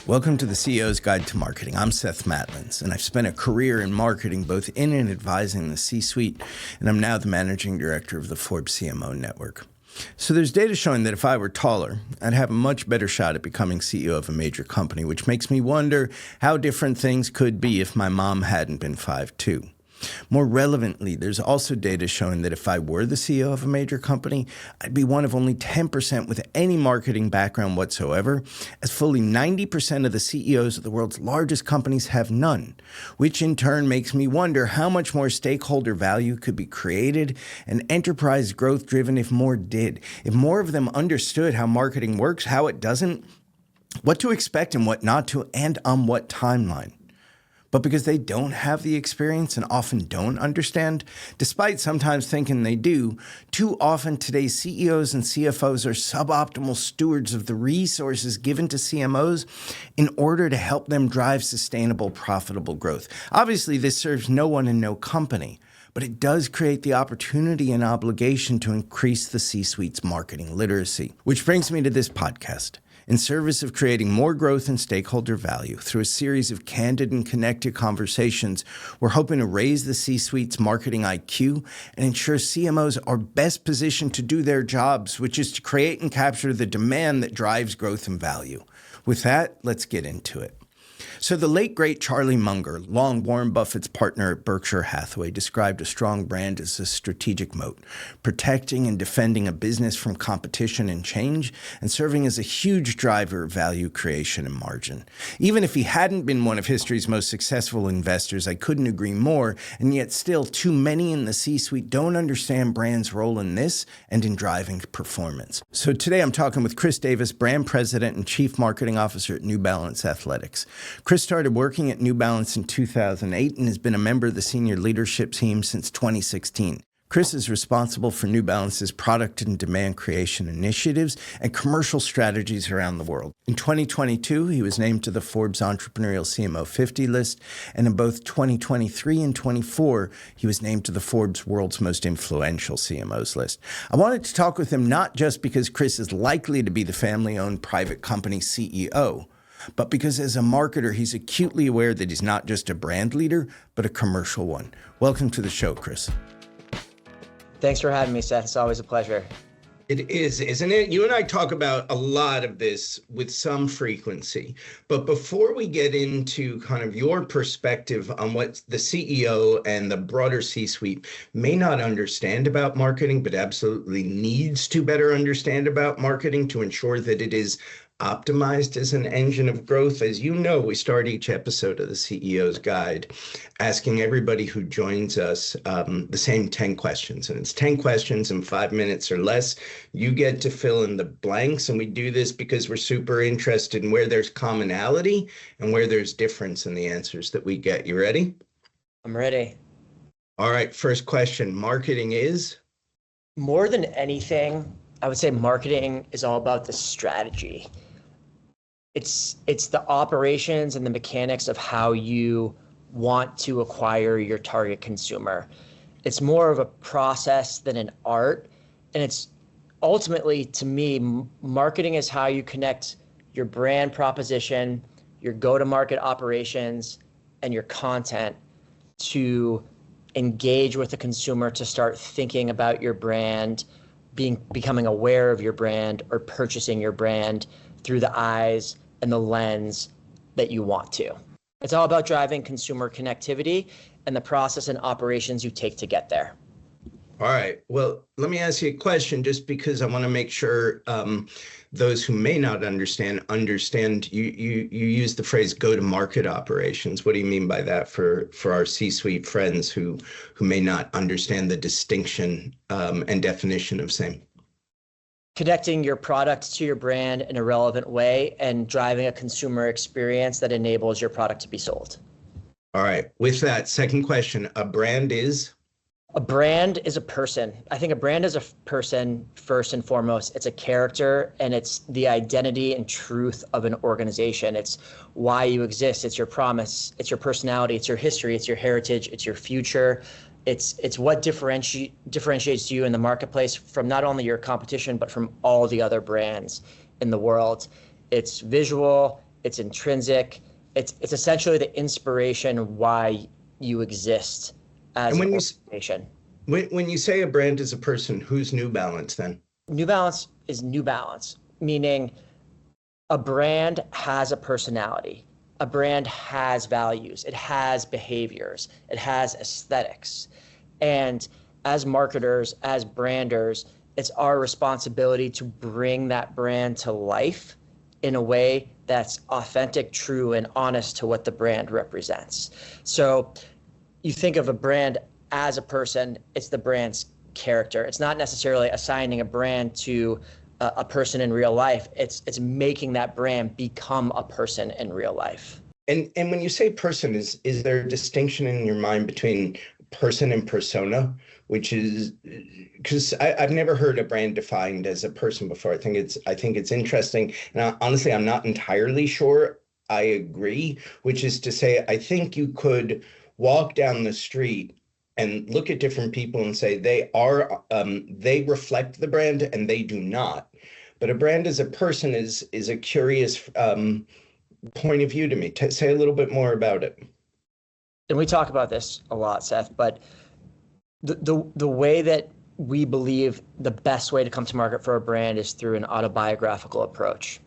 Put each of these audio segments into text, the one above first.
Welcome to the CEO's Guide to Marketing. I'm Seth Matlins, and I've spent a career in marketing, both in and advising the C-suite, and I'm now the managing director of the Forbes CMO network. So there's data showing that if I were taller, I'd have a much better shot at becoming CEO of a major company, which makes me wonder how different things could be if my mom hadn't been 5'2". More relevantly, there's also data showing that if I were the CEO of a major company, I'd be one of only 10% with any marketing background whatsoever, as fully 90% of the CEOs of the world's largest companies have none, which in turn makes me wonder how much more stakeholder value could be created and enterprise growth driven if more did, if more of them understood how marketing works, how it doesn't, what to expect and what not to, and on what timeline. But because they don't have the experience and often don't understand, despite sometimes thinking they do, too often today's CEOs and CFOs are suboptimal stewards of the resources given to CMOs in order to help them drive sustainable, profitable growth. Obviously, this serves no one and no company, but it does create the opportunity and obligation to increase the C-suite's marketing literacy. Which brings me to this podcast. In service of creating more growth and stakeholder value through a series of candid and connected conversations, we're hoping to raise the C-suite's marketing IQ and ensure CMOs are best positioned to do their jobs, which is to create and capture the demand that drives growth and value. With that, let's get into it. So the late, great Charlie Munger, long Warren Buffett's partner at Berkshire Hathaway, described a strong brand as a strategic moat, protecting and defending a business from competition and change, and serving as a huge driver of value creation and margin. Even if he hadn't been one of history's most successful investors, I couldn't agree more, and yet still too many in the C-suite don't understand brand's role in this and in driving performance. So today I'm talking with Chris Davis, brand president and chief marketing officer at New Balance Athletics. Chris started working at New Balance in 2008 and has been a member of the senior leadership team since 2016. Chris is responsible for New Balance's product and demand creation initiatives and commercial strategies around the world. In 2022, he was named to the Forbes Entrepreneurial CMO 50 list, and in both 2023 and 24, he was named to the Forbes World's Most Influential CMOs list. I wanted to talk with him not just because Chris is likely to be the family-owned private company CEO, but because as a marketer, he's acutely aware that he's not just a brand leader, but a commercial one. Welcome to the show, Chris. Thanks for having me, Seth. It's always a pleasure. It is, isn't it? You and I talk about a lot of this with some frequency. But before we get into kind of your perspective on what the CEO and the broader C-suite may not understand about marketing, but absolutely needs to better understand about marketing to ensure that it is optimized as an engine of growth. As you know, we start each episode of the CEO's Guide asking everybody who joins us the same 10 questions. And it's 10 questions in 5 minutes or less. You get to fill in the blanks. And we do this because we're super interested in where there's commonality and where there's difference in the answers that we get. You ready? I'm ready. All right. First question. Marketing is? More than anything, I would say marketing is all about the strategy. It's the operations and the mechanics of how you want to acquire your target consumer. It's more of a process than an art. And it's ultimately, to me, marketing is how you connect your brand proposition, your go-to-market operations, and your content to engage with the consumer to start thinking about your brand, becoming aware of your brand or purchasing your brand through the eyes and the lens that you want to. It's all about driving consumer connectivity and the process and operations you take to get there. All right. Well, let me ask you a question just because I want to make sure those who may not understand. You use the phrase go-to-market operations. What do you mean by that for our C-suite friends who may not understand the distinction and definition of same? Connecting your product to your brand in a relevant way and driving a consumer experience that enables your product to be sold. All right. With that, second question, a brand is? A brand is a person. I think a brand is a person first and foremost. It's a character and it's the identity and truth of an organization. It's why you exist. It's your promise. It's your personality. It's your history. It's your heritage. It's your future. It's what differentiates you in the marketplace from not only your competition, but from all the other brands in the world. It's visual, it's intrinsic. It's essentially the inspiration why you exist as And an when organization. when you say a brand is a person, who's New Balance then? New Balance is New Balance, meaning a brand has a personality. A brand has values. It has behaviors. It has aesthetics. And as marketers, as branders, it's our responsibility to bring that brand to life in a way that's authentic, true, and honest to what the brand represents. So you think of a brand as a person, it's the brand's character. It's not necessarily assigning a brand to a person in real life. It's making that brand become a person in real life. And when you say person, is there a distinction in your mind between person and persona? Which is because I've never heard a brand defined as a person before. I think it's interesting. And honestly, I'm not entirely sure I agree, which is to say, I think you could walk down the street and look at different people and say they reflect the brand and they do not. But a brand as a person is a curious point of view to me. Say a little bit more about it. And we talk about this a lot, Seth, but the way that we believe the best way to come to market for a brand is through an autobiographical approach.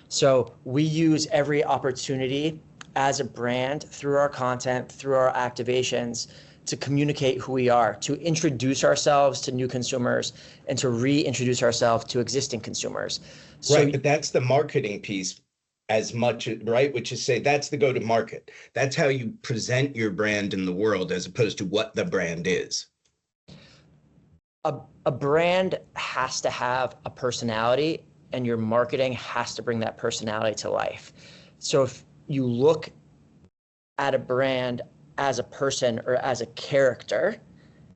So we use every opportunity as a brand through our content, through our activations, to communicate who we are, to introduce ourselves to new consumers, and to reintroduce ourselves to existing consumers. So, right, but that's the marketing piece as much, right? Which is say that's the go-to-market. That's how you present your brand in the world as opposed to what the brand is. A brand has to have a personality, and your marketing has to bring that personality to life. So if you look at a brand as a person or as a character,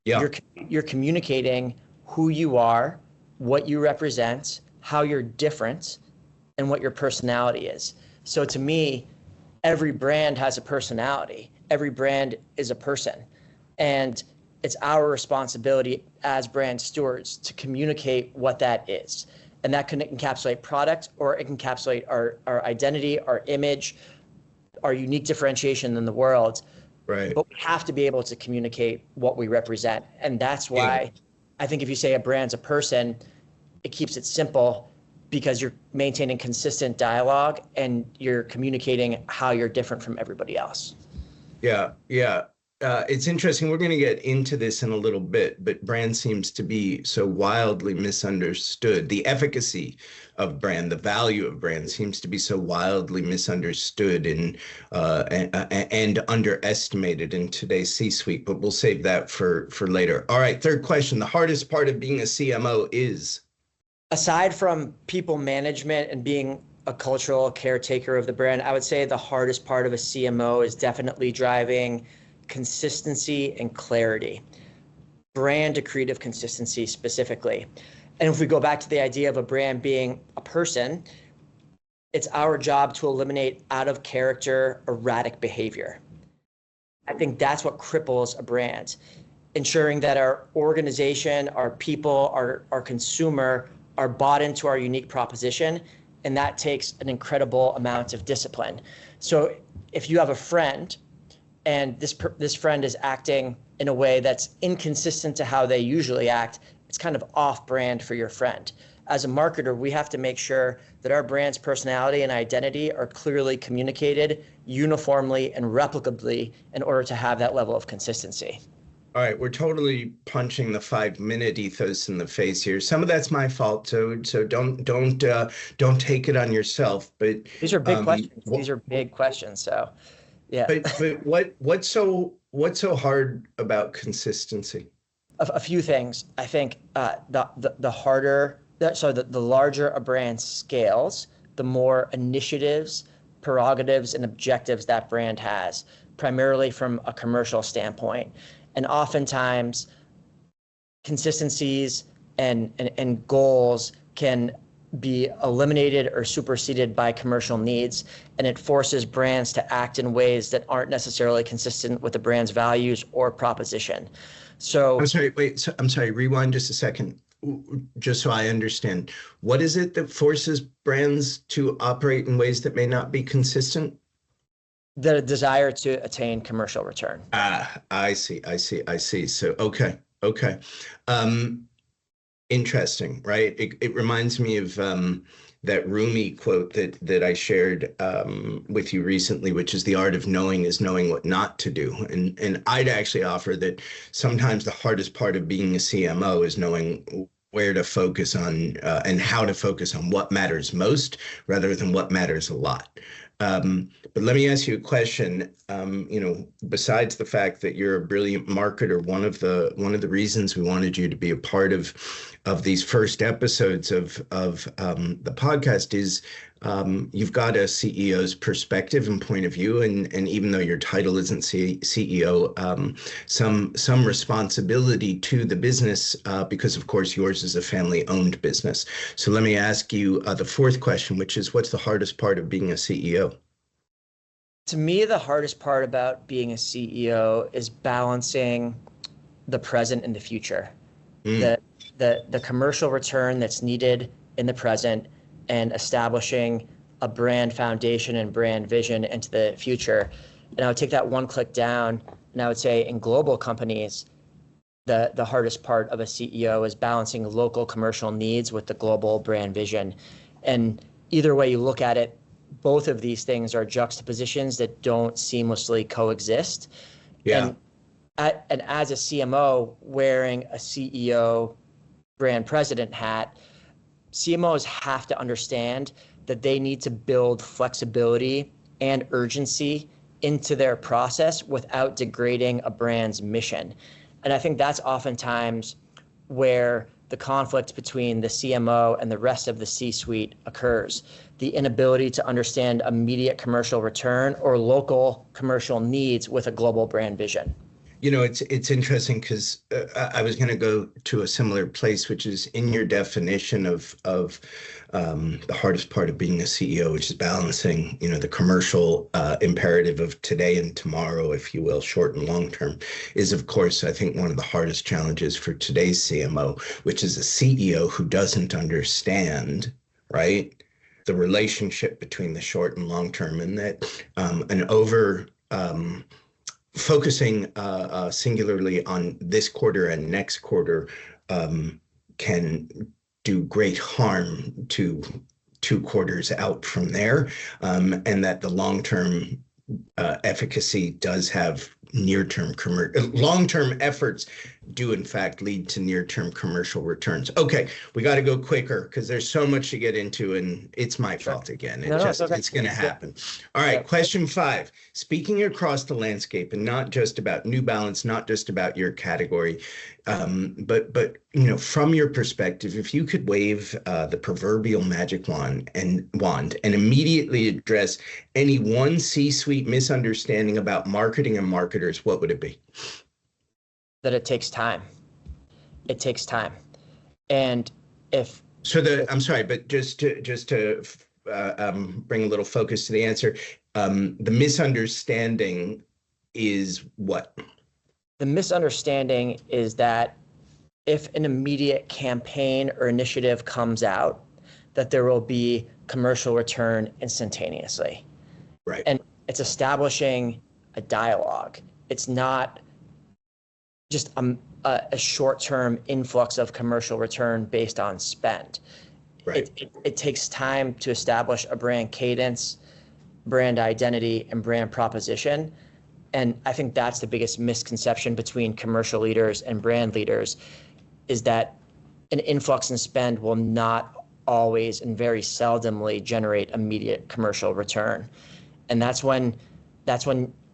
you're communicating who you are, what you represent, how you're different, and what your personality is. So to me, every brand has a personality. Every brand is a person. And it's our responsibility as brand stewards to communicate what that is. And that can encapsulate product, or it can encapsulate our identity, our image, our unique differentiation in the world. Right. But we have to be able to communicate what we represent. And that's why I think if you say a brand's a person, it keeps it simple, because you're maintaining consistent dialogue and you're communicating how you're different from everybody else. Yeah. It's interesting. We're going to get into this in a little bit, but brand seems to be so wildly misunderstood. The efficacy of brand, the value of brand seems to be so wildly misunderstood and underestimated in today's C-suite, but we'll save that for later. All right, third question. The hardest part of being a CMO is? Aside from people management and being a cultural caretaker of the brand, I would say the hardest part of a CMO is definitely driving consistency and clarity, brand accretive consistency specifically. And if we go back to the idea of a brand being a person, it's our job to eliminate out of character, erratic behavior. I think that's what cripples a brand, ensuring that our organization, our people, our consumer are bought into our unique proposition. And that takes an incredible amount of discipline. So if you have a friend and this friend is acting in a way that's inconsistent to how they usually act, it's kind of off brand for your friend. As a marketer, we have to make sure that our brand's personality and identity are clearly communicated uniformly and replicably in order to have that level of consistency. All right, we're totally punching the 5-minute ethos in the face here. Some of that's my fault, so don't take it on yourself. But these are big questions. These are big questions. So, yeah. But what's so hard about consistency? A few things. I think the larger a brand scales, the more initiatives, prerogatives, and objectives that brand has, primarily from a commercial standpoint. And oftentimes, consistencies and goals can be eliminated or superseded by commercial needs, and it forces brands to act in ways that aren't necessarily consistent with the brand's values or proposition. So I'm sorry, rewind just a second. just so I understand, what is it that forces brands to operate in ways that may not be consistent? The desire to attain commercial return. I see. So, okay. Um, Interesting, right? It reminds me of that Rumi quote that I shared with you recently, which is the art of knowing is knowing what not to do. And I'd actually offer that sometimes the hardest part of being a CMO is knowing where to focus on and how to focus on what matters most rather than what matters a lot. But let me ask you a question. Besides the fact that you're a brilliant marketer, one of the reasons we wanted you to be a part of these first episodes of the podcast is you've got a CEO's perspective and point of view, and even though your title isn't CEO, some responsibility to the business because of course yours is a family-owned business. So let me ask you the fourth question, which is, what's the hardest part of being a CEO? To me, the hardest part about being a CEO is balancing the present and the future. The commercial return that's needed in the present and establishing a brand foundation and brand vision into the future. And I would take that one click down, and I would say in global companies, the hardest part of a CEO is balancing local commercial needs with the global brand vision. And either way you look at it, both of these things are juxtapositions that don't seamlessly coexist. Yeah. And as a CMO wearing a CEO brand president hat, CMOs have to understand that they need to build flexibility and urgency into their process without degrading a brand's mission. And I think that's oftentimes where the conflict between the CMO and the rest of the C-suite occurs. The inability to understand immediate commercial return or local commercial needs with a global brand vision. It's interesting because I was going to go to a similar place, which is in your definition of the hardest part of being a CEO, which is balancing, the commercial imperative of today and tomorrow, if you will, short and long term, is of course, I think one of the hardest challenges for today's CMO, which is a CEO who doesn't understand, right, the relationship between the short and long term, and that focusing singularly on this quarter and next quarter can do great harm to 2 quarters out from there, and that the long-term efficacy does have long-term efforts do in fact lead to near-term commercial returns. Okay, we got to go quicker because there's so much to get into, and it's my fault again. It's going to happen. All right, question 5. Speaking across the landscape, and not just about New Balance, not just about your category, but from your perspective, if you could wave the proverbial magic wand and immediately address any one C-suite misunderstanding about marketing and marketers, what would it be? That it takes time. It takes time. And I'm sorry, but just to bring a little focus to the answer, the misunderstanding is what? The misunderstanding is that if an immediate campaign or initiative comes out, that there will be commercial return instantaneously. Right. And it's establishing a dialogue. It's not just a short-term influx of commercial return based on spend. Right. It takes time to establish a brand cadence, brand identity, and brand proposition. And I think that's the biggest misconception between commercial leaders and brand leaders, is that an influx in spend will not always and very seldomly generate immediate commercial return. And that's when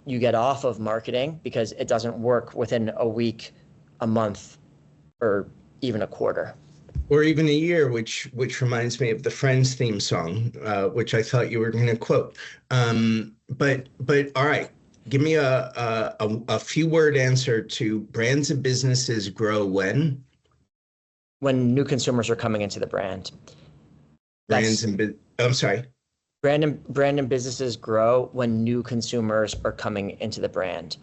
you get off of marketing, because it doesn't work within a week, a month, or even a quarter. Or even a year, which reminds me of the Friends theme song, which I thought you were going to quote. But all right, give me a few word answer to brands and businesses grow when? When new consumers are coming into the brand. I'm sorry. Brand and businesses grow when new consumers are coming into the brand,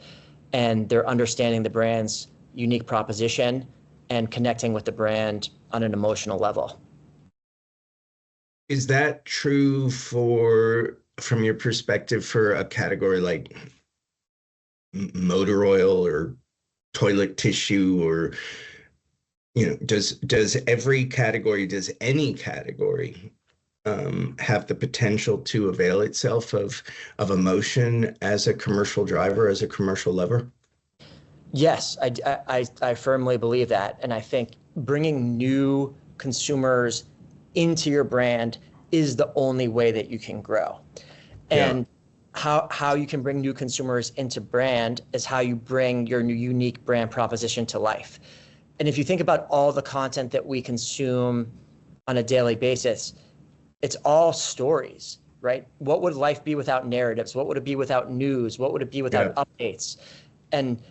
and they're understanding the brand's unique proposition, and connecting with the brand on an emotional level. Is that true from your perspective, for a category like motor oil or toilet tissue, or does any category have the potential to avail itself of emotion as a commercial driver, as a commercial lever? Yes, I firmly believe that. And I think bringing new consumers into your brand is the only way that you can grow. And how you can bring new consumers into brand is how you bring your new unique brand proposition to life. And if you think about all the content that we consume on a daily basis, it's all stories, right? What would life be without narratives? What would it be without news? What would it be without updates? And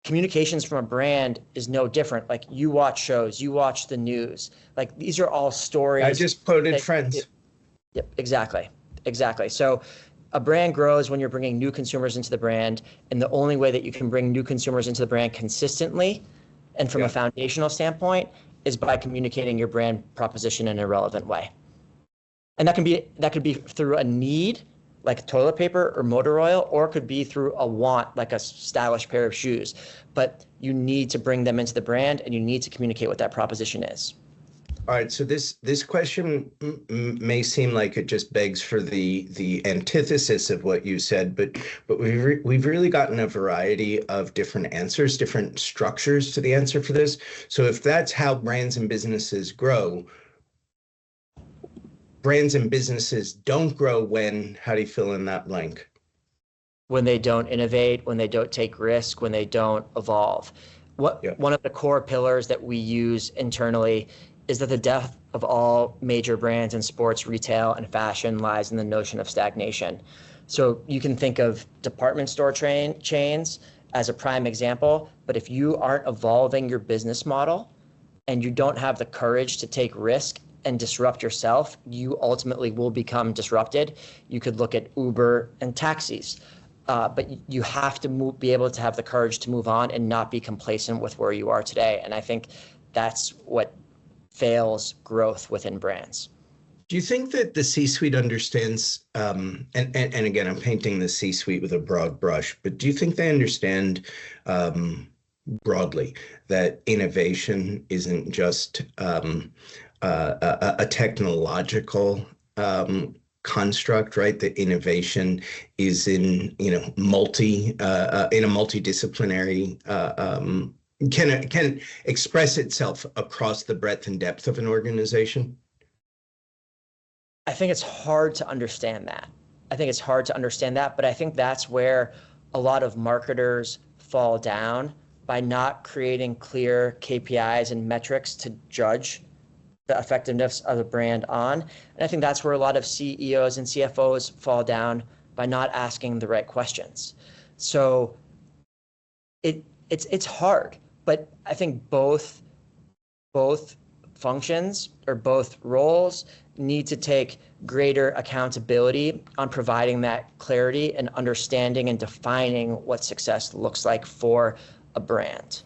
communications from a brand is no different. Like, you watch shows, you watch the news. Like, these are all stories. I just quoted Friends. Yep, exactly. So a brand grows when you're bringing new consumers into the brand, and the only way that you can bring new consumers into the brand consistently and from a foundational standpoint is by communicating your brand proposition in a relevant way. And that could be through a need, like toilet paper or motor oil, or it could be through a want, like a stylish pair of shoes. But you need to bring them into the brand, and you need to communicate what that proposition is. All right, so this question may seem like it just begs for the antithesis of what you said, but we've really gotten a variety of different answers, different structures to the answer for this. So if that's how brands and businesses grow, brands and businesses don't grow when, how do you fill in that blank? When they don't innovate, when they don't take risk, when they don't evolve. One of the core pillars that we use internally is that the death of all major brands in sports, retail, and fashion lies in the notion of stagnation. So you can think of department store chains as a prime example, but if you aren't evolving your business model and you don't have the courage to take risk and disrupt yourself, you ultimately will become disrupted. You could look at Uber and taxis, but you have to be able to have the courage to move on and not be complacent with where you are today. And I think that's what fails growth within brands. Do you think that the C-suite understands, and again, I'm painting the C-suite with a broad brush, but do you think they understand broadly that innovation isn't just a technological construct, right? That innovation is in a multidisciplinary can express itself across the breadth and depth of an organization? I think it's hard to understand that. But I think that's where a lot of marketers fall down, by not creating clear KPIs and metrics to judge the effectiveness of the brand on. And I think that's where a lot of CEOs and CFOs fall down, by not asking the right questions. So it's hard, but I think both functions or both roles need to take greater accountability on providing that clarity and understanding and defining what success looks like for a brand.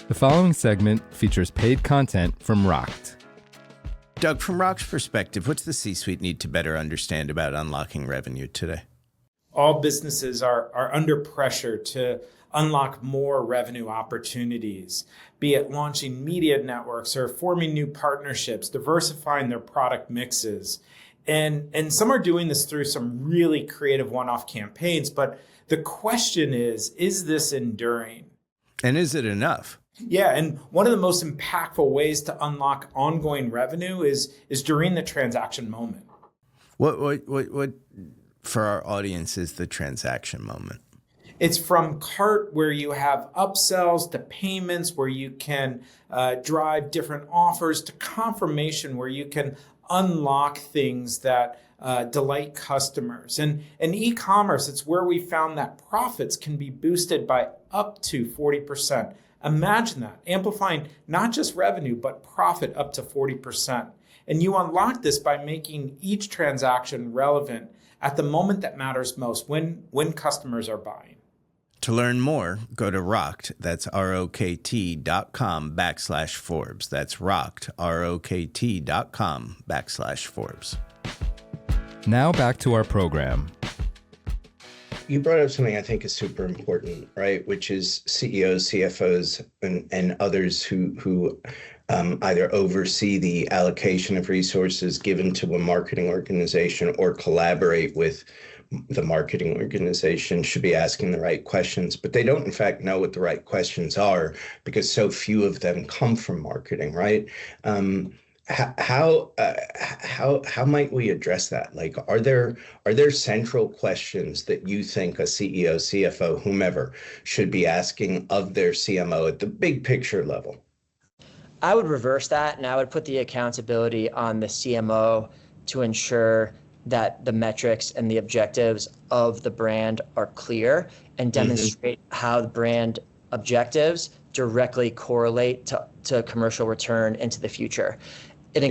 The following segment features paid content from Rokt. Doug, from Rokt's perspective, what's the C-suite need to better understand about unlocking revenue today? All businesses are under pressure to unlock more revenue opportunities, be it launching media networks or forming new partnerships, diversifying their product mixes. And some are doing this through some really creative one-off campaigns, but the question is this enduring? And is it enough? Yeah, and one of the most impactful ways to unlock ongoing revenue is during the transaction moment. What for our audience is the transaction moment? It's from cart, where you have upsells, to payments, where you can drive different offers, to confirmation, where you can unlock things that delight customers. And in e-commerce, it's where we found that profits can be boosted by up to 40%. Imagine that, amplifying not just revenue, but profit up to 40%. And you unlock this by making each transaction relevant at the moment that matters most, when customers are buying. To learn more, go to Rokt, that's ROKT.com/Forbes. That's Rokt, ROKT.com/Forbes. Now back to our program. You brought up something I think is super important, right? Which is CEOs, CFOs, and others who either oversee the allocation of resources given to a marketing organization or collaborate with the marketing organization should be asking the right questions, but they don't in fact know what the right questions are because so few of them come from marketing, right? How might we address that? Like, are there central questions that you think a CEO, CFO, whomever should be asking of their CMO at the big picture level? I would reverse that, and I would put the accountability on the CMO to ensure that the metrics and the objectives of the brand are clear and demonstrate how the brand objectives directly correlate to commercial return into the future. A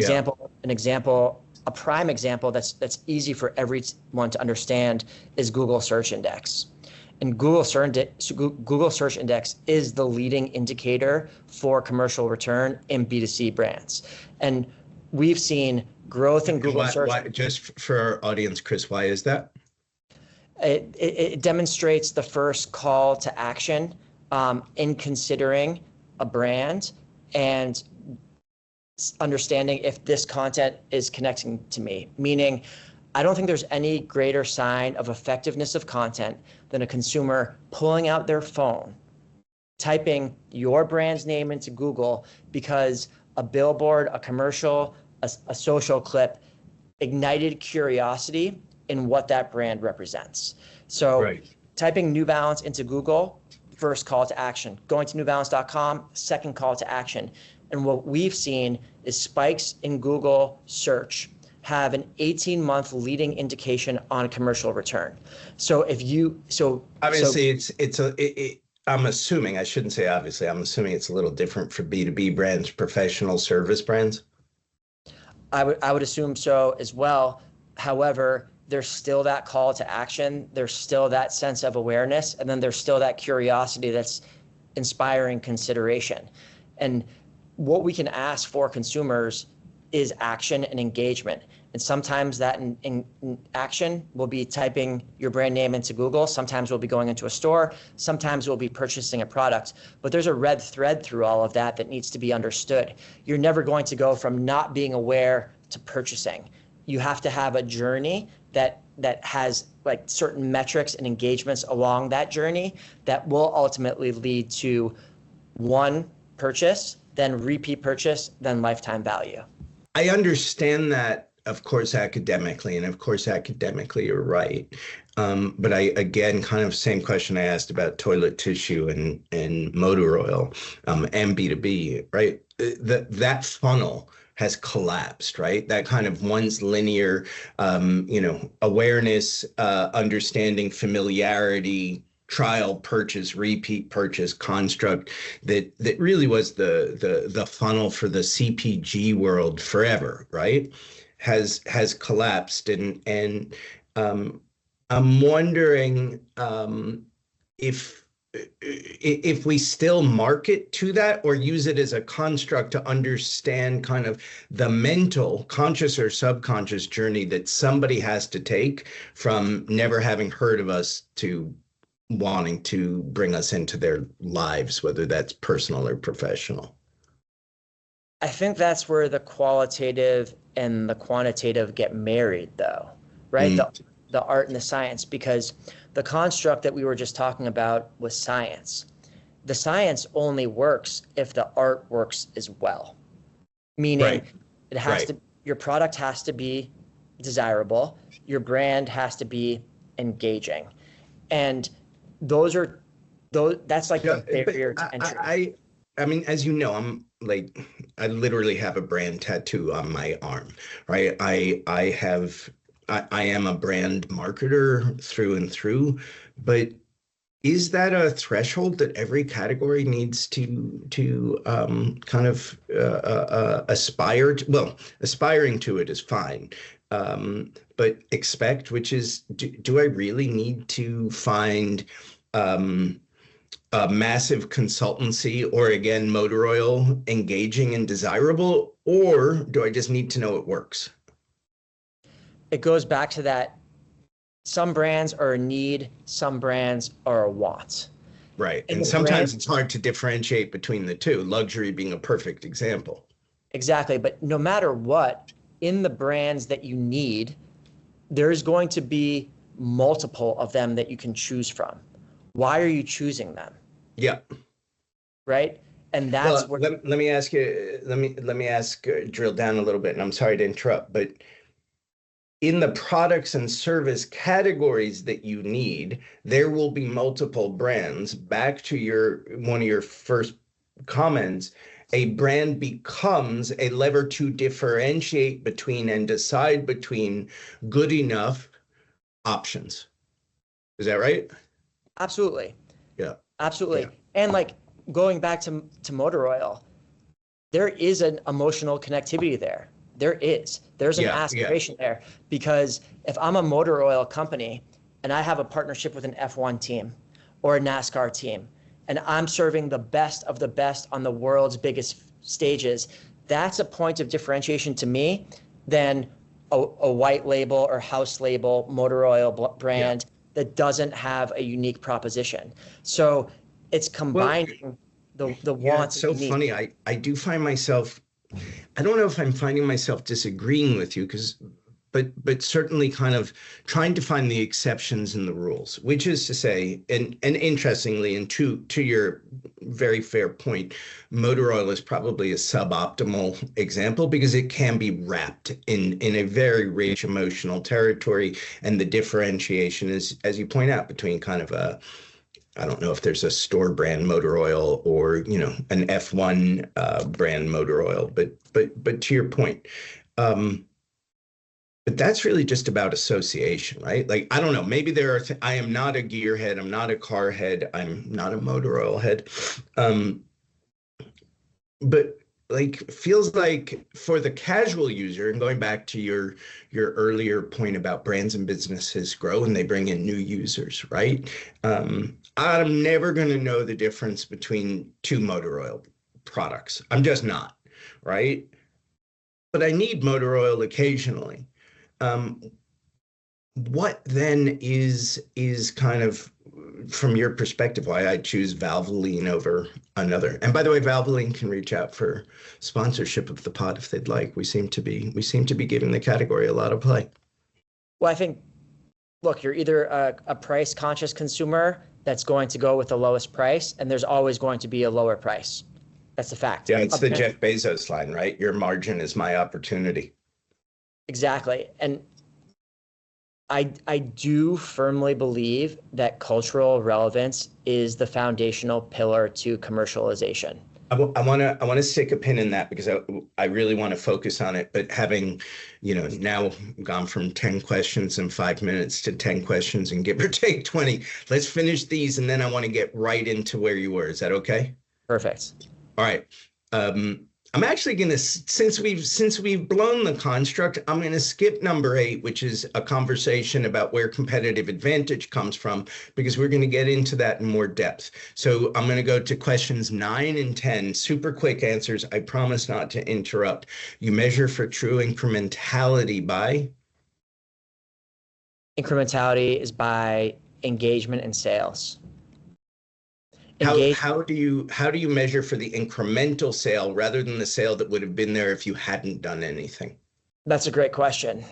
prime example that's easy for everyone to understand is Google Search Index. And Google Search Index is the leading indicator for commercial return in B2C brands. And we've seen growth in Google Search. Just for our audience, Chris, why is that? It demonstrates the first call to action in considering a brand and understanding if this content is connecting to me. Meaning, I don't think there's any greater sign of effectiveness of content than a consumer pulling out their phone, typing your brand's name into Google because a billboard, a commercial, a social clip ignited curiosity in what that brand represents. So typing New Balance into Google, first call to action. Going to newbalance.com, second call to action. And what we've seen is spikes in Google search have an 18-month leading indication on commercial return. So if you, obviously I'm assuming, I shouldn't say obviously, I'm assuming it's a little different for B2B brands, professional service brands. I would assume so as well. However, there's still that call to action. There's still that sense of awareness. And then there's still that curiosity that's inspiring consideration. And what we can ask for consumers is action and engagement. And sometimes that in action will be typing your brand name into Google. Sometimes we'll be going into a store. Sometimes we'll be purchasing a product. But there's a red thread through all of that that needs to be understood. You're never going to go from not being aware to purchasing. You have to have a journey that has like certain metrics and engagements along that journey that will ultimately lead to one purchase, then repeat purchase, then lifetime value. I understand that, of course, academically, and of course, academically, you're right. But I, again, kind of same question I asked about toilet tissue and motor oil and B2B, right? That funnel has collapsed, right? That kind of one's linear, awareness, understanding, familiarity, trial purchase, repeat purchase construct that really was the funnel for the CPG world forever, right? Has collapsed, and I'm wondering if we still market to that or use it as a construct to understand kind of the mental, conscious or subconscious journey that somebody has to take from never having heard of us to wanting to bring us into their lives, whether that's personal or professional. I think that's where the qualitative and the quantitative get married, though, right? The art and the science, because the construct that we were just talking about was science. The science only works if the art works as well. Meaning it has to, your product has to be desirable, your brand has to be engaging. And that's like the barrier to entry. I mean, as you know, I literally have a brand tattoo on my arm, right? I am a brand marketer through and through, but is that a threshold that every category needs to kind of aspire to? Well, aspiring to it is fine, but expect, which is, do I really need to find a massive consultancy, or again, motor oil, engaging and desirable, or do I just need to know it works? It goes back to that. Some brands are a need, some brands are a want. Right. And sometimes it's hard to differentiate between the two, luxury being a perfect example. Exactly. But no matter what, in the brands that you need, there's going to be multiple of them that you can choose from. Why are you choosing them? Yeah. Right. And that's well, let me ask you, let me ask, drill down a little bit, and I'm sorry to interrupt, but in the products and service categories that you need, there will be multiple brands. Back to one of your first comments, a brand becomes a lever to differentiate between and decide between good enough options. Is that right? Absolutely. Yeah. Absolutely. Yeah. And like going back to motor oil, there is an emotional connectivity there. There's an aspiration there, because if I'm a motor oil company and I have a partnership with an F1 team or a NASCAR team, and I'm serving the best of the best on the world's biggest stages, that's a point of differentiation to me than a white label or house label motor oil brand that doesn't have a unique proposition. So it's combining the wants. It's so funny. I do find myself, I don't know if I'm finding myself disagreeing with you, but certainly kind of trying to find the exceptions in the rules, which is to say, and interestingly, and to your very fair point, motor oil is probably a suboptimal example because it can be wrapped in a very rich emotional territory, and the differentiation is, as you point out, between kind of a, I don't know if there's a store brand motor oil or, an F1 brand motor oil, but to your point, but that's really just about association, right? Like, I don't know, maybe I am not a gearhead, I'm not a car head, I'm not a motor oil head. But like, feels like for the casual user, and going back to your earlier point about brands and businesses grow and they bring in new users, right? I'm never going to know the difference between two motor oil products. I'm just not, right? But I need motor oil occasionally. What then is kind of, from your perspective, why I choose Valvoline over another? And by the way, Valvoline can reach out for sponsorship of the pod if they'd like. We seem to be giving the category a lot of play. Well, I think, look, you're either a price conscious consumer that's going to go with the lowest price, and there's always going to be a lower price. That's the fact. Yeah, it's the Jeff Bezos line, right? Your margin is my opportunity. Exactly. And I do firmly believe that cultural relevance is the foundational pillar to commercialization. I want to stick a pin in that because I really want to focus on it. But having, now gone from 10 questions in 5 minutes to 10 questions and give or take 20, let's finish these, and then I want to get right into where you were. Is that okay? Perfect. All right. I'm actually going to, since we've blown the construct, I'm going to skip number 8, which is a conversation about where competitive advantage comes from, because we're going to get into that in more depth. So I'm going to go to questions 9 and 10, super quick answers. I promise not to interrupt. You measure for true incrementality by? Incrementality is by engagement and sales. How do you measure for the incremental sale rather than the sale that would have been there if you hadn't done anything? That's a great question.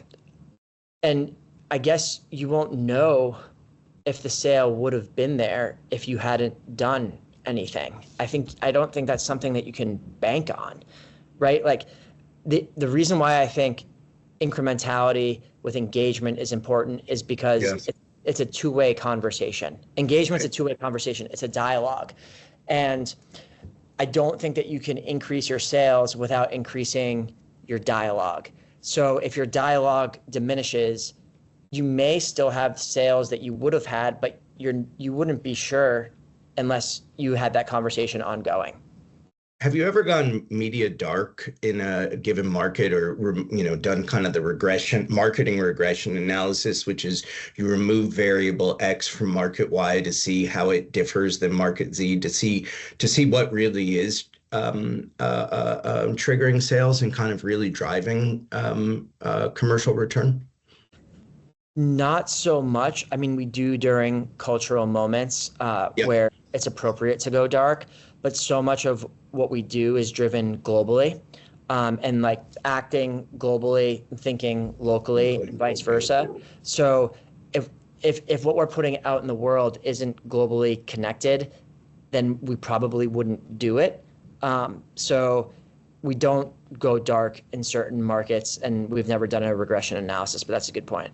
And I guess you won't know if the sale would have been there if you hadn't done anything. I don't think that's something that you can bank on, right? Like the reason why I think incrementality with engagement is important is because it's a two-way conversation. Engagement's a two-way conversation. It's a dialogue. And I don't think that you can increase your sales without increasing your dialogue. So if your dialogue diminishes, you may still have sales that you would have had, but you wouldn't be sure unless you had that conversation ongoing. Have you ever gone media dark in a given market, or done kind of the marketing regression analysis, which is you remove variable X from market Y to see how it differs than market Z, to see what really is triggering sales and kind of really driving commercial return? Not so much. I mean, we do during cultural moments Yep. where it's appropriate to go dark, but so much of what we do is driven globally, and like acting globally, thinking locally, and vice versa. So if what we're putting out in the world isn't globally connected, then we probably wouldn't do it. So we don't go dark in certain markets, and we've never done a regression analysis, but that's a good point.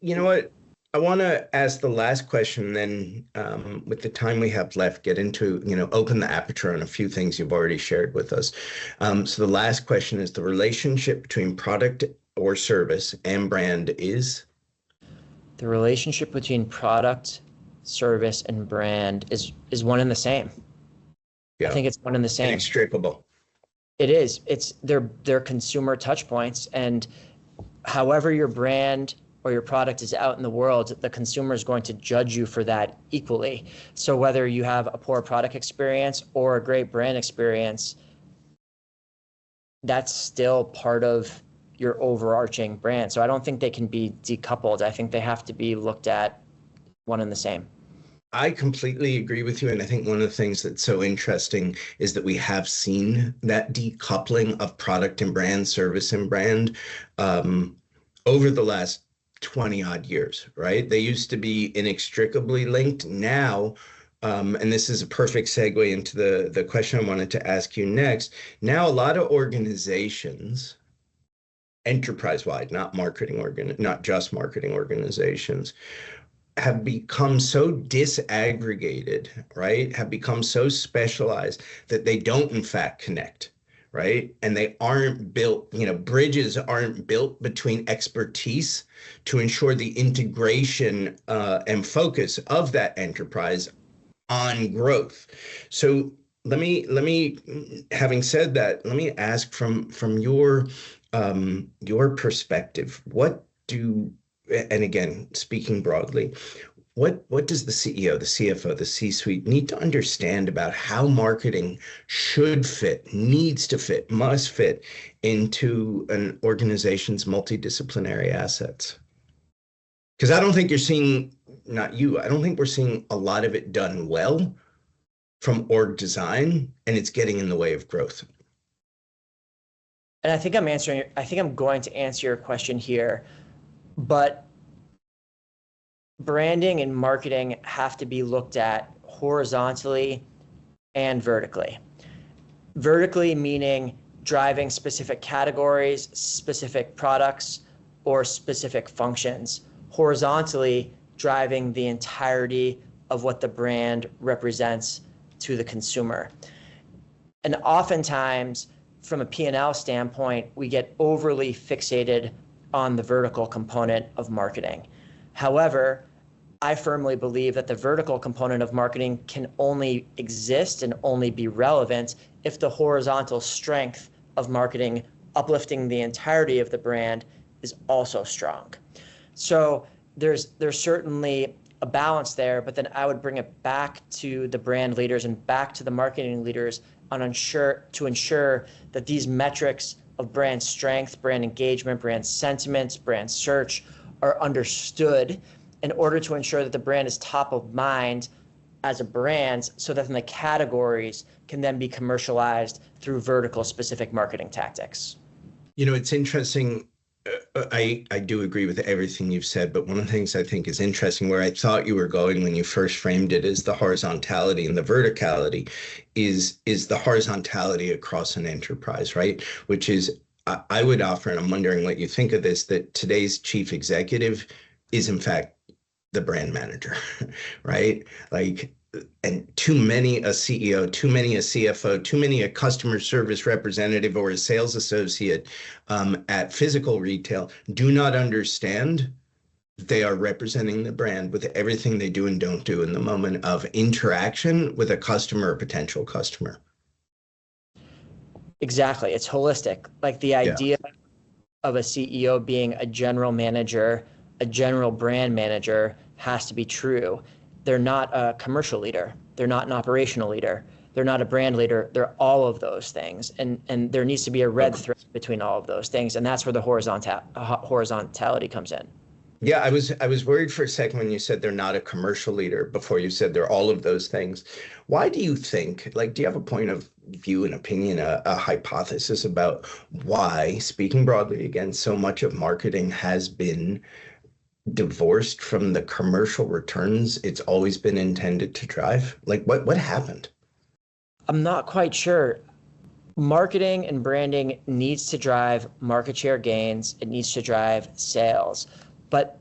You know what? I want to ask the last question, then with the time we have left, get into, open the aperture on a few things you've already shared with us. So the last question is, the relationship between product or service and brand is? The relationship between product, service, and brand is one and the same. Yeah. I think it's one and the same. Inextricable. It is. They're consumer touch points, and however your brand or your product is out in the world, the consumer is going to judge you for that equally. So whether you have a poor product experience or a great brand experience, that's still part of your overarching brand. So I don't think they can be decoupled. I think they have to be looked at one and the same. I completely agree with you. And I think one of the things that's so interesting is that we have seen that decoupling of product and brand, service and brand, over the last 20 odd years, right? They used to be inextricably linked. Now, and this is a perfect segue into the question I wanted to ask you next. Now, a lot of organizations, enterprise-wide, not just marketing organizations, have become so disaggregated, right? Have become so specialized that they don't in fact connect, right? And they aren't built, bridges aren't built between expertise to ensure the integration and focus of that enterprise on growth. So having said that, let me ask from your perspective, and again, speaking broadly, what does the CEO, the CFO, the C-suite need to understand about how marketing should fit, needs to fit, must fit into an organization's multidisciplinary assets? Because I don't think you're seeing, I don't think we're seeing a lot of it done well from org design, and it's getting in the way of growth. And I think I'm going to answer your question here, but branding and marketing have to be looked at horizontally and vertically. Vertically meaning driving specific categories, specific products, or specific functions. Horizontally, driving the entirety of what the brand represents to the consumer. And oftentimes, from a P&L standpoint, we get overly fixated on the vertical component of marketing. However, I firmly believe that the vertical component of marketing can only exist and only be relevant if the horizontal strength of marketing, uplifting the entirety of the brand, is also strong. So there's certainly a balance there, but then I would bring it back to the brand leaders and back to the marketing leaders to ensure that these metrics of brand strength, brand engagement, brand sentiments, brand search are understood in order to ensure that the brand is top of mind as a brand, so that then the categories can then be commercialized through vertical specific marketing tactics. It's interesting. I do agree with everything you've said, but one of the things I think is interesting, where I thought you were going when you first framed it, is the horizontality and the verticality is the horizontality across an enterprise, right? Which is, I would offer, and I'm wondering what you think of this, that today's chief executive is in fact the brand manager, right? And too many a CEO, too many a CFO, too many a customer service representative or a sales associate at physical retail do not understand they are representing the brand with everything they do and don't do in the moment of interaction with a customer or potential customer. Exactly. It's holistic. Like the Yeah. idea of a CEO being a general manager, a general brand manager has to be true. They're not a commercial leader. They're not an operational leader. They're not a brand leader. They're all of those things. And there needs to be a red thread between all of those things. And that's where the horizontality comes in. Yeah, I was worried for a second when you said they're not a commercial leader before you said they're all of those things. Why do you think, like, do you have a point of view, an opinion, a hypothesis about why, speaking broadly again, so much of marketing has been divorced from the commercial returns it's always been intended to drive? Like, what happened? I'm not quite sure. Marketing and branding needs to drive market share gains. It needs to drive sales. But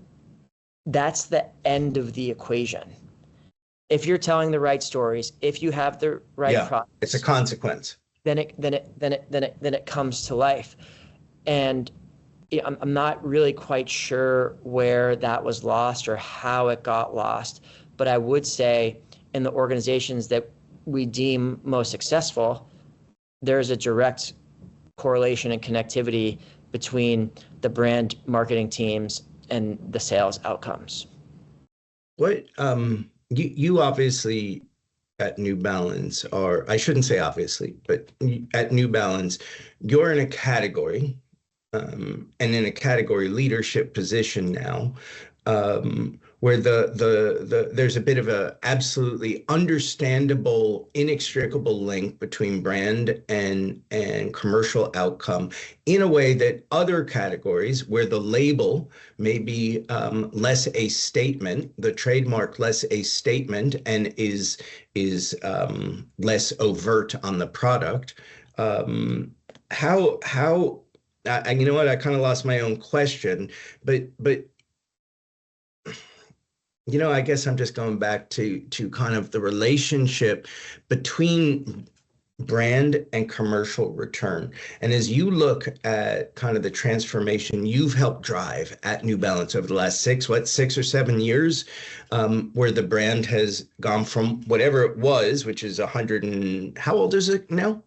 that's the end of the equation. If you're telling the right stories, if you have the right products, it's a consequence. Then it comes to life. And I'm not really quite sure where that was lost or how it got lost. But I would say in the organizations that we deem most successful, there's a direct correlation and connectivity between the brand marketing teams and the sales outcomes. What you obviously at New Balance, or I shouldn't say obviously, but at New Balance, you're in a category and in a category leadership position now, where there's a bit of a absolutely understandable, inextricable link between brand and commercial outcome in a way that other categories where the label may be less a statement, the trademark less a statement and is less overt on the product. How you know what, I kind of lost my own question, but you know, I guess I'm just going back to kind of the relationship between brand and commercial return. And as you look at kind of the transformation you've helped drive at New Balance over the last 6 or 7 years, where the brand has gone from whatever it was, which is 100 and how old is it now?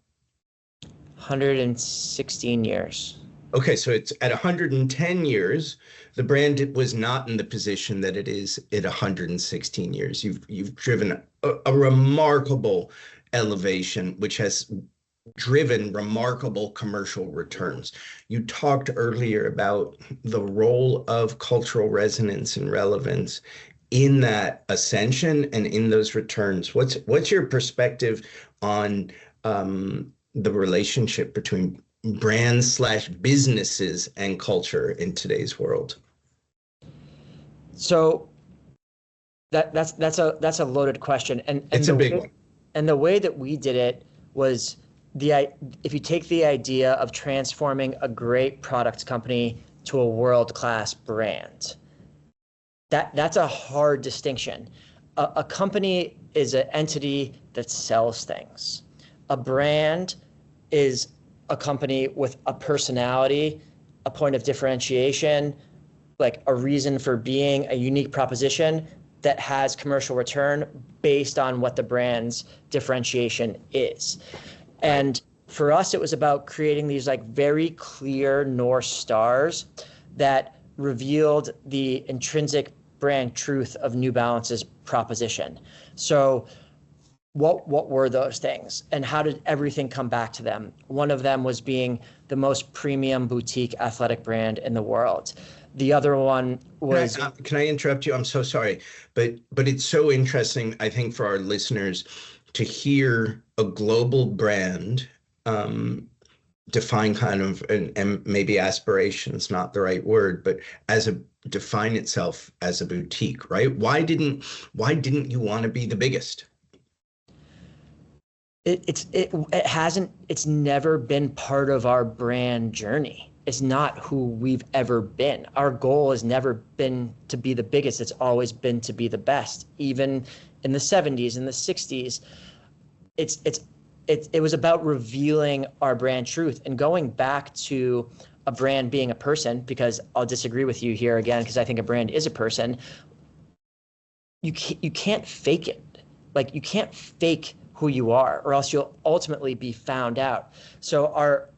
116 years. Okay, so it's at 110 years, the brand was not in the position that it is at 116 years. You've driven a remarkable elevation, which has driven remarkable commercial returns. You talked earlier about the role of cultural resonance and relevance in that ascension and in those returns. What's your perspective on the relationship between brands / businesses and culture in today's world? So that's a loaded question, and it's a big one. And the way that we did it was if you take the idea of transforming a great product company to a world-class brand, that's a hard distinction. A company is an entity that sells things. A brand is a company with a personality, a point of differentiation, like a reason for being, a unique proposition that has commercial return based on what the brand's differentiation is. And for us, it was about creating these like very clear North Stars that revealed the intrinsic brand truth of New Balance's proposition. So what were those things and how did everything come back to them? One of them was being the most premium boutique athletic brand in the world. The other one was... Can I interrupt you? I'm so sorry, but it's so interesting, I think, for our listeners to hear a global brand define kind of, and maybe aspiration's not the right word, but define itself as a boutique, right? Why didn't you want to be the biggest? It's never been part of our brand journey. It's not who we've ever been. Our goal has never been to be the biggest. It's always been to be the best. Even in the 70s and the 60s, it was about revealing our brand truth and going back to a brand being a person, because I'll disagree with you here again, because I think a brand is a person. You can't fake it. Like, you can't fake who you are, or else you'll ultimately be found out. So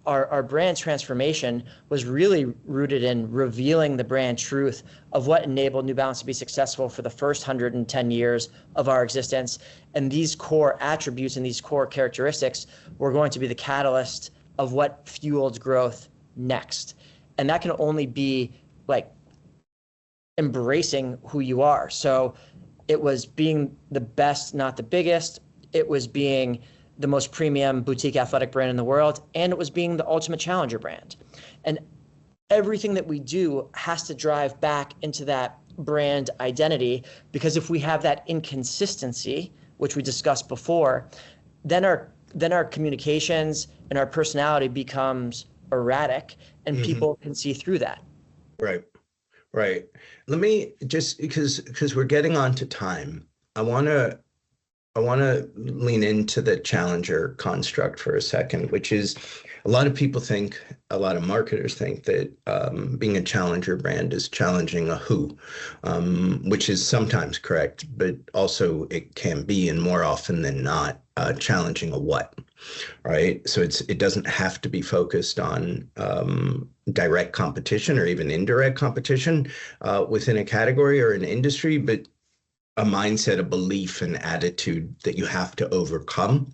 our brand transformation was really rooted in revealing the brand truth of what enabled New Balance to be successful for the first 110 years of our existence. And these core attributes and these core characteristics were going to be the catalyst of what fueled growth next. And that can only be like embracing who you are. So it was being the best, not the biggest. It was being the most premium boutique athletic brand in the world. And it was being the ultimate challenger brand. And everything that we do has to drive back into that brand identity, because if we have that inconsistency, which we discussed before, then our communications and our personality becomes erratic, and people can see through that. Right. Right. Let me just, because we're getting on to time, I want to lean into the challenger construct for a second, which is a lot of marketers think that being a challenger brand is challenging a who, which is sometimes correct, but also it can be, and more often than not, challenging a what. Right. So it doesn't have to be focused on direct competition or even indirect competition within a category or an industry, but a mindset, a belief, and attitude that you have to overcome.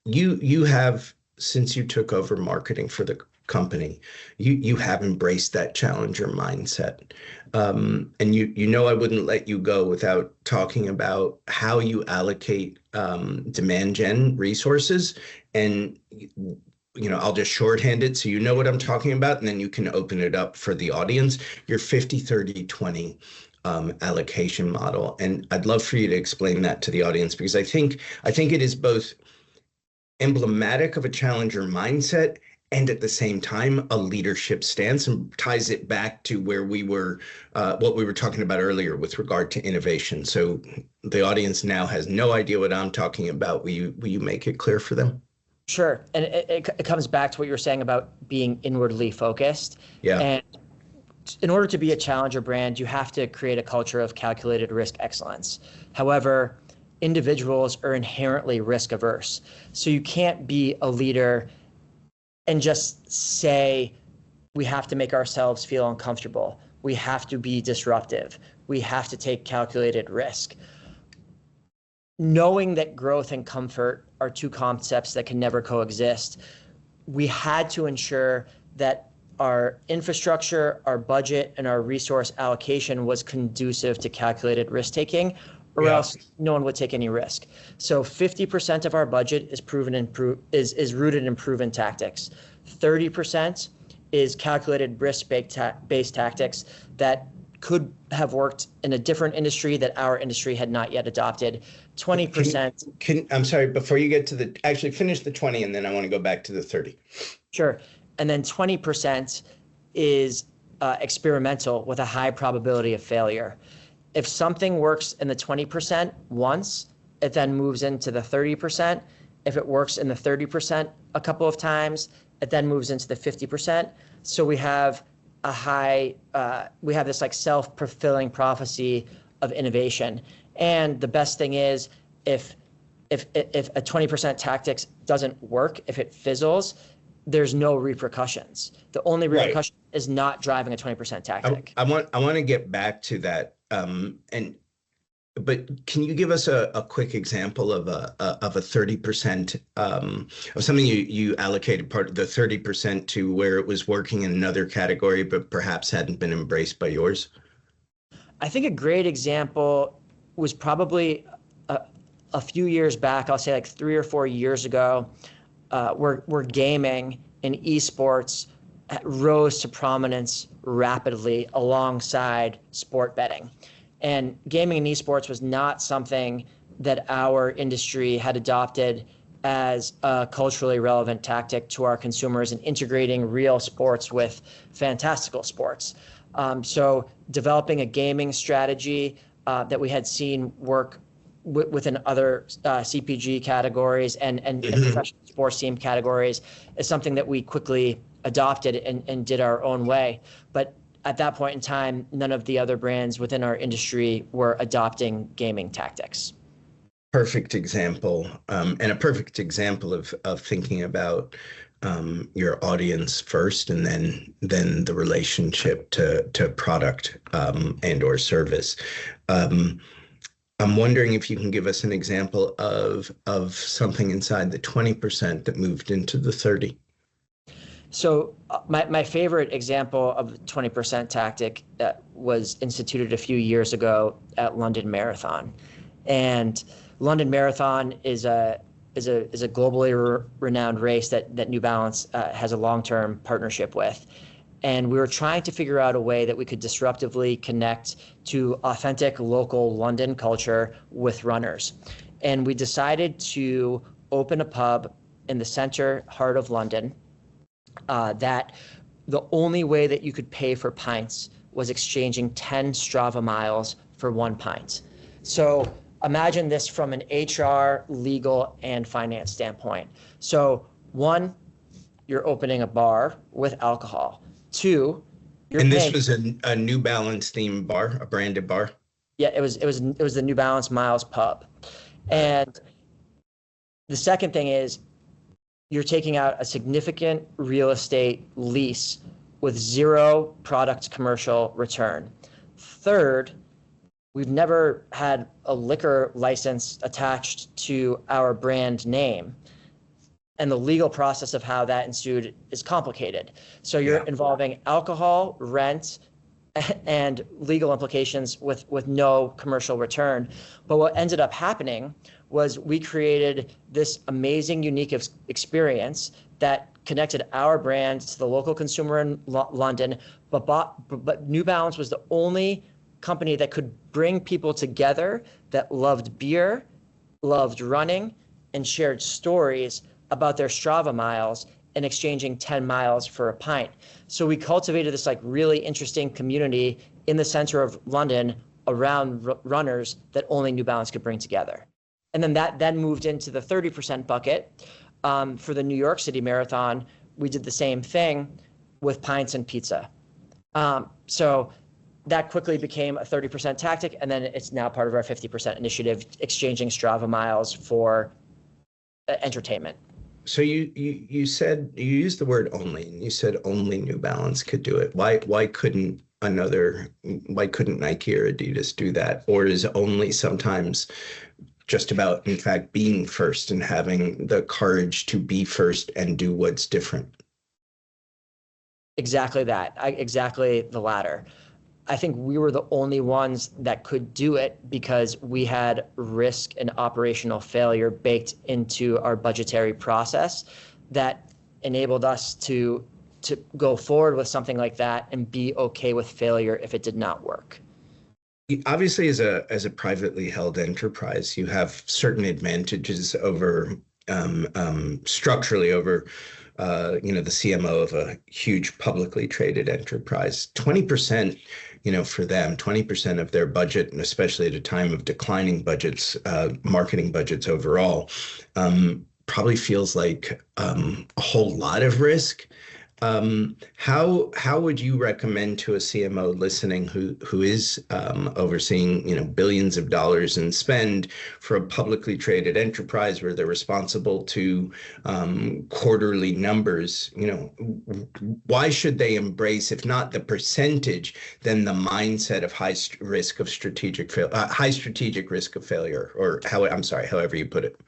You have, since you took over marketing for the company, you have embraced that challenger mindset. And you know I wouldn't let you go without talking about how you allocate demand gen resources. And I'll just shorthand it so you know what I'm talking about, and then you can open it up for the audience. Your 50-30-20 allocation model. And I'd love for you to explain that to the audience, because I think it is both emblematic of a challenger mindset and at the same time a leadership stance, and ties it back to where we were, what we were talking about earlier with regard to innovation. So the audience now has no idea what I'm talking about. Will you make it clear for them? Sure. And it comes back to what you were saying about being inwardly focused. Yeah. And in order to be a challenger brand, you have to create a culture of calculated risk excellence. However, individuals are inherently risk averse. So you can't be a leader and just say, we have to make ourselves feel uncomfortable. We have to be disruptive. We have to take calculated risk. Knowing that growth and comfort are two concepts that can never coexist, we had to ensure that our infrastructure, our budget, and our resource allocation was conducive to calculated risk taking, or else no one would take any risk. So 50% of our budget is is rooted in proven tactics. 30% is calculated risk-based tactics that could have worked in a different industry that our industry had not yet adopted. 20%. I'm sorry, before you get to actually finish the 20, and then I want to go back to the 30. Sure. And then 20% is experimental with a high probability of failure. If something works in the 20% once, it then moves into the 30%. If it works in the 30% a couple of times, it then moves into the 50%. So we have we have this like self-fulfilling prophecy of innovation. And the best thing is, if a 20% tactics doesn't work, if it fizzles, there's no repercussions. The only repercussion is not driving a 20% tactic. I want to get back to that. But can you give us a quick example of a 30% of something you allocated part of the 30% to where it was working in another category, but perhaps hadn't been embraced by yours? I think a great example was probably a few years back. I'll say like 3 or 4 years ago, where gaming and esports rose to prominence rapidly alongside sport betting. And gaming and esports was not something that our industry had adopted as a culturally relevant tactic to our consumers in integrating real sports with fantastical sports. So developing a gaming strategy that we had seen work within other CPG categories and professional sports team categories is something that we quickly adopted and did our own way. But at that point in time, none of the other brands within our industry were adopting gaming tactics. Perfect example, and a perfect example of thinking about your audience first, and then the relationship to product and or service. I'm wondering if you can give us an example of something inside the 20% that moved into the 30. So my favorite example of the 20% tactic that was instituted a few years ago at London Marathon. And London Marathon is a globally renowned race that New Balance has a long-term partnership with. And we were trying to figure out a way that we could disruptively connect to authentic local London culture with runners. And we decided to open a pub in the center heart of London that the only way that you could pay for pints was exchanging 10 Strava miles for 1 pint. So imagine this from an HR, legal, and finance standpoint. So 1, you're opening a bar with alcohol. 2, you're and paying, this was a New Balance themed bar, a branded bar. Yeah, it was the New Balance Miles pub. And the second thing is you're taking out a significant real estate lease with 0 product commercial return. Third, we've never had a liquor license attached to our brand name. And the legal process of how that ensued is complicated. So you're involving alcohol, rent, and legal implications with no commercial return. But what ended up happening was we created this amazing, unique experience that connected our brand to the local consumer in London. But New Balance was the only company that could bring people together that loved beer, loved running, and shared stories about their Strava miles and exchanging 10 miles for a pint. So we cultivated this really interesting community in the center of London around runners that only New Balance could bring together. And then that then moved into the 30% bucket. For the New York City Marathon, we did the same thing with pints and pizza. So that quickly became a 30% tactic, and then it's now part of our 50% initiative, exchanging Strava miles for entertainment. So you said, you used the word only, and you said only New Balance could do it. Why couldn't Nike or Adidas do that? Or is only sometimes just about, in fact, being first and having the courage to be first and do what's different? Exactly that. Exactly the latter. I think we were the only ones that could do it because we had risk and operational failure baked into our budgetary process that enabled us to go forward with something like that and be okay with failure if it did not work. Obviously, as a privately held enterprise, you have certain advantages over structurally over the CMO of a huge publicly traded enterprise. 20%, for them, 20% of their budget, and especially at a time of declining budgets, marketing budgets overall, probably feels like a whole lot of risk. How would you recommend to a CMO listening who is overseeing billions of dollars in spend for a publicly traded enterprise where they're responsible to quarterly numbers? Why should they embrace, if not the percentage, then the mindset of high strategic risk of failure, or however you put it?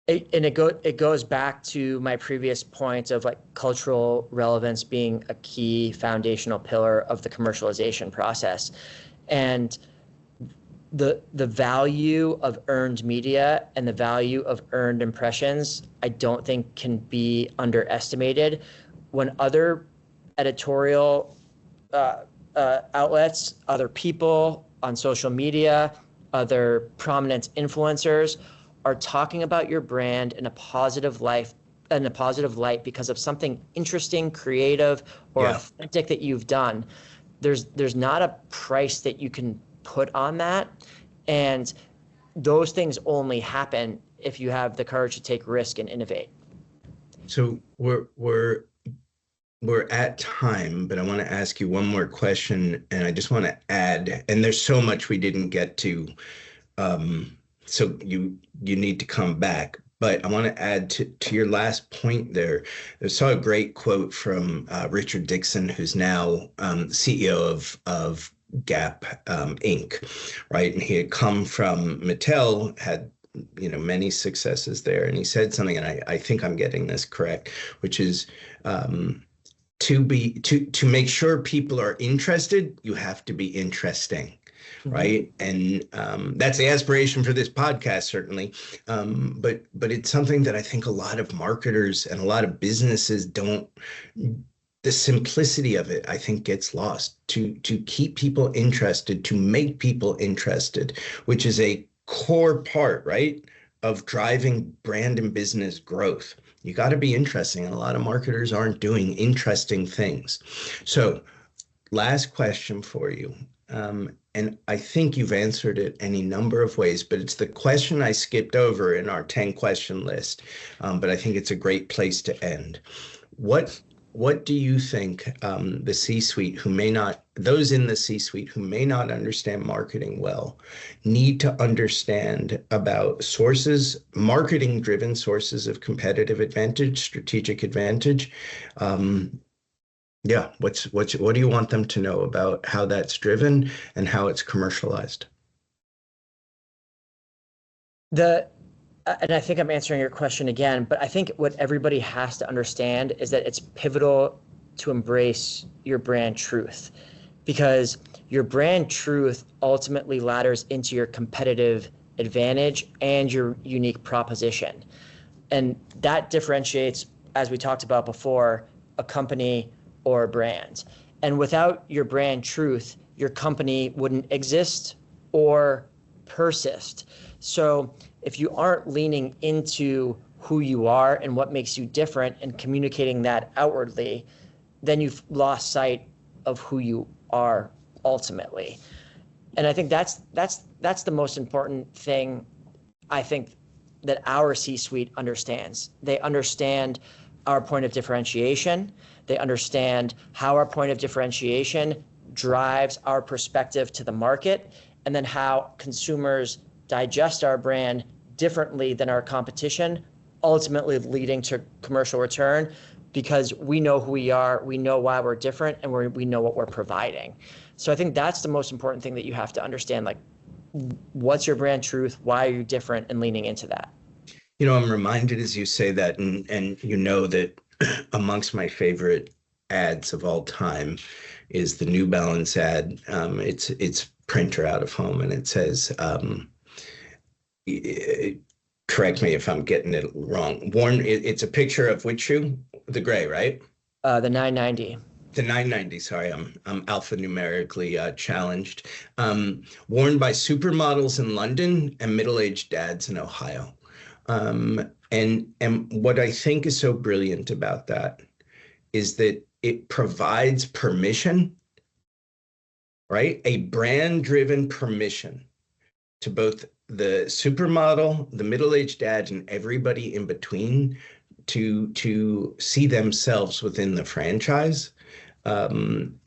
It goes back to my previous point of cultural relevance being a key foundational pillar of the commercialization process. And the value of earned media and the value of earned impressions, I don't think can be underestimated. When other editorial outlets, other people on social media, other prominent influencers are talking about your brand in a positive light because of something interesting, creative, or authentic that you've done, there's not a price that you can put on that. And those things only happen if you have the courage to take risk and innovate. So we're we're at time, but I want to ask you one more question, and I just want to add, and there's so much we didn't get to, so you need to come back. But I want to add to your last point there. I saw a great quote from Richard Dixon, who's now CEO of Gap Inc., right? And he had come from Mattel, had many successes there, and he said something, and I think I'm getting this correct, which is to make sure people are interested, you have to be interesting. Right. And that's the aspiration for this podcast, certainly. But it's something that I think a lot of marketers and a lot of businesses don't, the simplicity of it, I think, gets lost. To keep people interested, to make people interested, which is a core part, right, of driving brand and business growth. You got to be interesting. And a lot of marketers aren't doing interesting things. So last question for you. And I think you've answered it any number of ways, but it's the question I skipped over in our 10 question list. But I think it's a great place to end. What do you think the C-suite those in the C-suite who may not understand marketing well, need to understand about marketing-driven sources of competitive advantage, strategic advantage? Yeah, what do you want them to know about how that's driven and how it's commercialized? And I think I'm answering your question again, but I think what everybody has to understand is that it's pivotal to embrace your brand truth, because your brand truth ultimately ladders into your competitive advantage and your unique proposition. And that differentiates, as we talked about before, a company or a brand. And without your brand truth, your company wouldn't exist or persist. So if you aren't leaning into who you are and what makes you different and communicating that outwardly, then you've lost sight of who you are ultimately. And I think that's the most important thing, I think, that our C-suite understands. They understand our point of differentiation. They understand how our point of differentiation drives our perspective to the market, and then how consumers digest our brand differently than our competition, ultimately leading to commercial return, because we know who we are, we know why we're different, and we know what we're providing. So I think that's the most important thing that you have to understand, like, what's your brand truth, why are you different, and leaning into that. I'm reminded as you say that, and that amongst my favorite ads of all time is the New Balance ad. It's printer out of home, and it says, correct me if I'm getting it wrong. It's a picture of which shoe? The gray, right? The 990. The 990, sorry, I'm alphanumerically challenged. Worn by supermodels in London and middle-aged dads in Ohio. And what I think is so brilliant about that is that it provides permission, right? A brand-driven permission to both the supermodel, the middle-aged dad, and everybody in between to see themselves within the franchise. And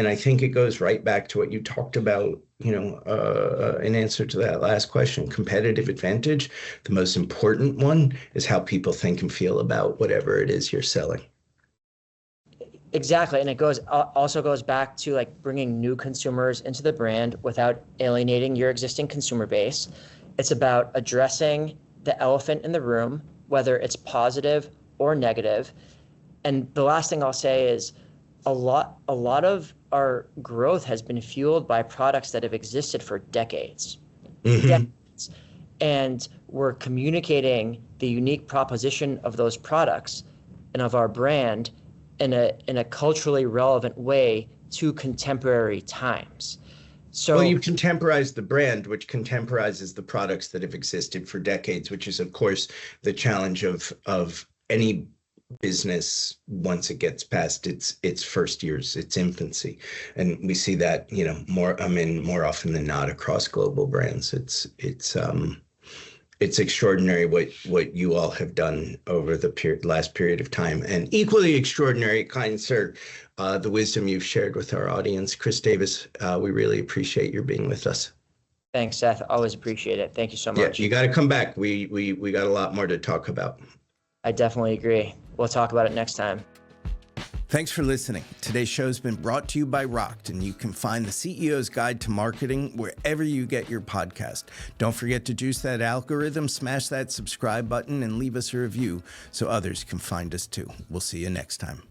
I think it goes right back to what you talked about, in answer to that last question, competitive advantage. The most important one is how people think and feel about whatever it is you're selling. Exactly. And it also goes back to like bringing new consumers into the brand without alienating your existing consumer base. It's about addressing the elephant in the room, whether it's positive or negative. And the last thing I'll say is a lot of our growth has been fueled by products that have existed for decades. Mm-hmm. Decades. And we're communicating the unique proposition of those products and of our brand in a culturally relevant way to contemporary times. So, well, you contemporize the brand, which contemporizes the products that have existed for decades, which is, of course, the challenge of any business once it gets past its first years, its infancy. And we see that, more often than not across global brands. it's extraordinary what you all have done over the last period of time, and equally extraordinary, kind sir, the wisdom you've shared with our audience. Chris Davis, we really appreciate your being with us. Thanks, Seth. Always appreciate it. Thank you so much. Yeah, you got to come back. We got a lot more to talk about. I definitely agree. We'll talk about it next time. Thanks for listening. Today's show has been brought to you by Rokt, and you can find the CEO's Guide to Marketing wherever you get your podcast. Don't forget to juice that algorithm, smash that subscribe button, and leave us a review so others can find us too. We'll see you next time.